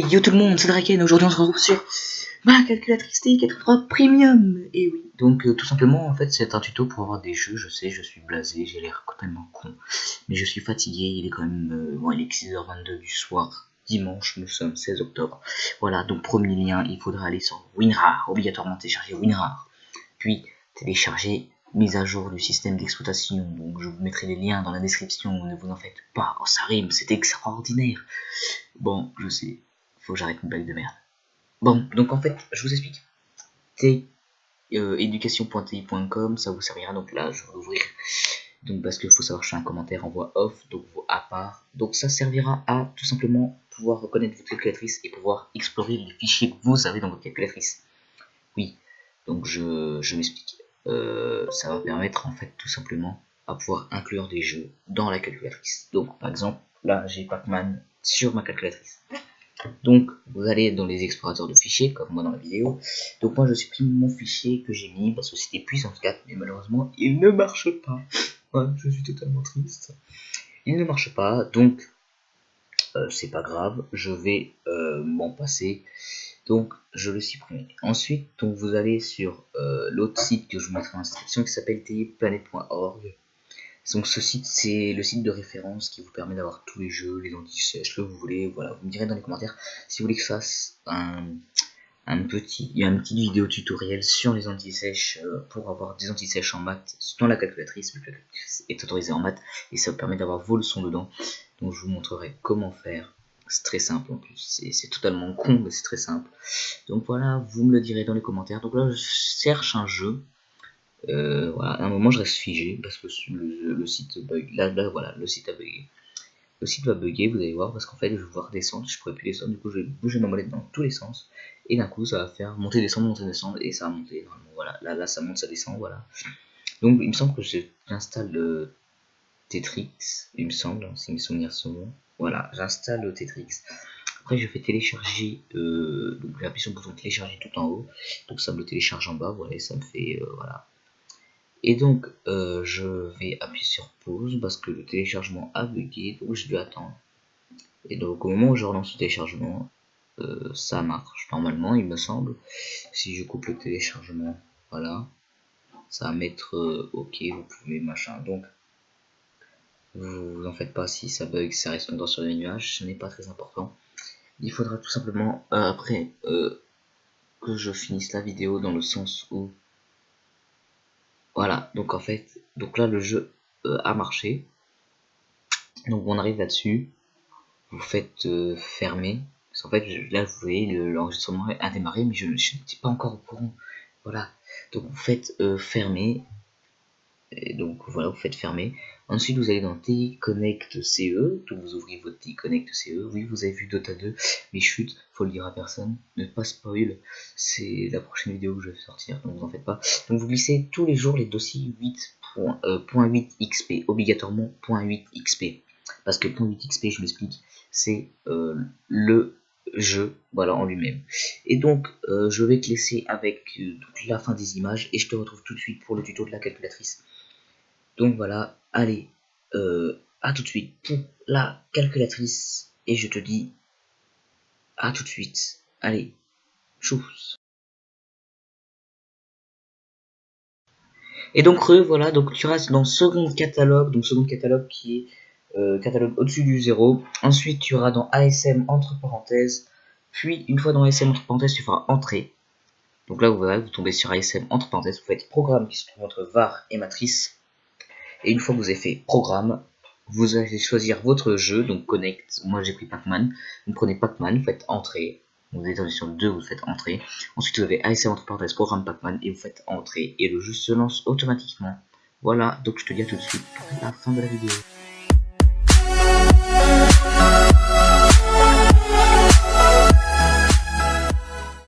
Yo tout le monde, c'est Draken. Aujourd'hui on se retrouve sur ma calculatrice T83 Premium. Et oui, donc tout simplement en fait c'est un tuto pour avoir des jeux. Je sais, je suis blasé, j'ai l'air complètement con, mais je suis fatigué. Il est quand même bon, il est 6h22 du soir. Dimanche, nous sommes 16 octobre. Voilà, donc premier lien, il faudra aller sur WinRAR, obligatoirement télécharger WinRAR, puis télécharger mise à jour du système d'exploitation. Donc je vous mettrai les liens dans la description, ne vous en faites pas. Oh, ça rime, c'est extraordinaire. Bon, je sais, faut que j'arrête une blague de merde. Bon, donc en fait, je vous explique. Education.ti.com, ça vous servira. Donc là, je vais l'ouvrir. Donc parce qu'il faut savoir que je fais un commentaire en voix off, donc voix à part. Donc ça servira à tout simplement pouvoir reconnaître votre calculatrice et pouvoir explorer les fichiers que vous avez dans votre calculatrice. Oui, donc je m'explique. Ça va permettre en fait tout simplement à pouvoir inclure des jeux dans la calculatrice. Donc par exemple, là j'ai Pac-Man sur ma calculatrice. Donc vous allez dans les explorateurs de fichiers comme moi dans la vidéo. Donc moi je supprime mon fichier que j'ai mis parce que c'était puissance 4, mais malheureusement il ne marche pas. Ouais, je suis totalement triste. Il ne marche pas, donc c'est pas grave, je vais m'en passer. Donc je le supprime. Ensuite, donc vous allez sur l'autre site que je vous mettrai en description qui s'appelle tplanet.org. Donc ce site, c'est le site de référence qui vous permet d'avoir tous les jeux, les anti-sèches que vous voulez. Voilà, vous me direz dans les commentaires si vous voulez que je fasse une petite vidéo tutoriel sur les anti-sèches pour avoir des anti-sèches en maths dans la calculatrice. La calculatrice est autorisée en maths et ça vous permet d'avoir vos leçons dedans. Donc je vous montrerai comment faire. C'est très simple en plus, c'est totalement con mais c'est très simple. Donc voilà, vous me le direz dans les commentaires. Donc là je cherche un jeu. Voilà, à un moment je reste figé parce que le site bug. Là voilà, le site a bugué. Le site va bugger, vous allez voir, parce qu'en fait je vais voir descendre, je pourrais plus descendre, du coup je vais bouger ma molette dans tous les sens. Et d'un coup ça va faire monter, descendre, et ça va monter normalement. Voilà, là ça monte, ça descend, voilà. Donc il me semble que j'installe le Tetris, il me semble, hein, si mes souvenirs sont bons. Voilà, j'installe le Tetris. Après je fais télécharger, donc j'appuie sur le bouton télécharger tout en haut, donc ça me le télécharge en bas, voilà, et ça me fait, voilà. Et donc je vais appuyer sur pause parce que le téléchargement a bugué, donc je vais attendre. Et donc au moment où je relance le téléchargement, ça marche normalement il me semble. Si je coupe le téléchargement, voilà, ça va mettre ok, vous pouvez machin. Donc vous en faites pas si ça bug, ça reste longtemps sur les nuages, ce n'est pas très important. Il faudra tout simplement après que je finisse la vidéo dans le sens où voilà, donc en fait, donc là le jeu a marché. Donc on arrive là-dessus, vous faites fermer. Parce qu'en fait, là vous voyez l'enregistrement a démarré, mais je ne suis pas encore au courant. Voilà, donc vous faites fermer. Et donc voilà, vous faites fermer. Ensuite vous allez dans TI Connect CE, donc vous ouvrez votre TI Connect CE. Oui, vous avez vu Dota 2, mais chut, faut le dire à personne, ne pas spoil, c'est la prochaine vidéo que je vais sortir, donc vous en faites pas. Donc vous glissez tous les jours les dossiers 8.8 XP, obligatoirement .8 XP, parce que .8 XP, je m'explique, c'est le jeu, voilà, en lui-même. Et donc je vais te laisser avec la fin des images et je te retrouve tout de suite pour le tuto de la calculatrice. Donc voilà, allez, à tout de suite pour la calculatrice et je te dis à tout de suite. Allez, tchuss. Et donc voilà, donc tu restes dans second catalogue, donc second catalogue qui est catalogue au-dessus du 0. Ensuite tu iras dans ASM entre parenthèses, puis une fois dans ASM entre parenthèses tu feras entrée. Donc là vous verrez, vous tombez sur ASM entre parenthèses, vous faites programme qui se trouve entre var et matrice. Et une fois que vous avez fait programme, vous allez choisir votre jeu, donc connect, moi j'ai pris Pac-Man, vous prenez Pac-Man, vous faites entrée, vous êtes sur le 2, vous faites entrée, ensuite vous avez ASM entre parenthèses programme Pac-Man et vous faites entrée, et le jeu se lance automatiquement. Voilà, donc je te dis à tout de suite pour la fin de la vidéo.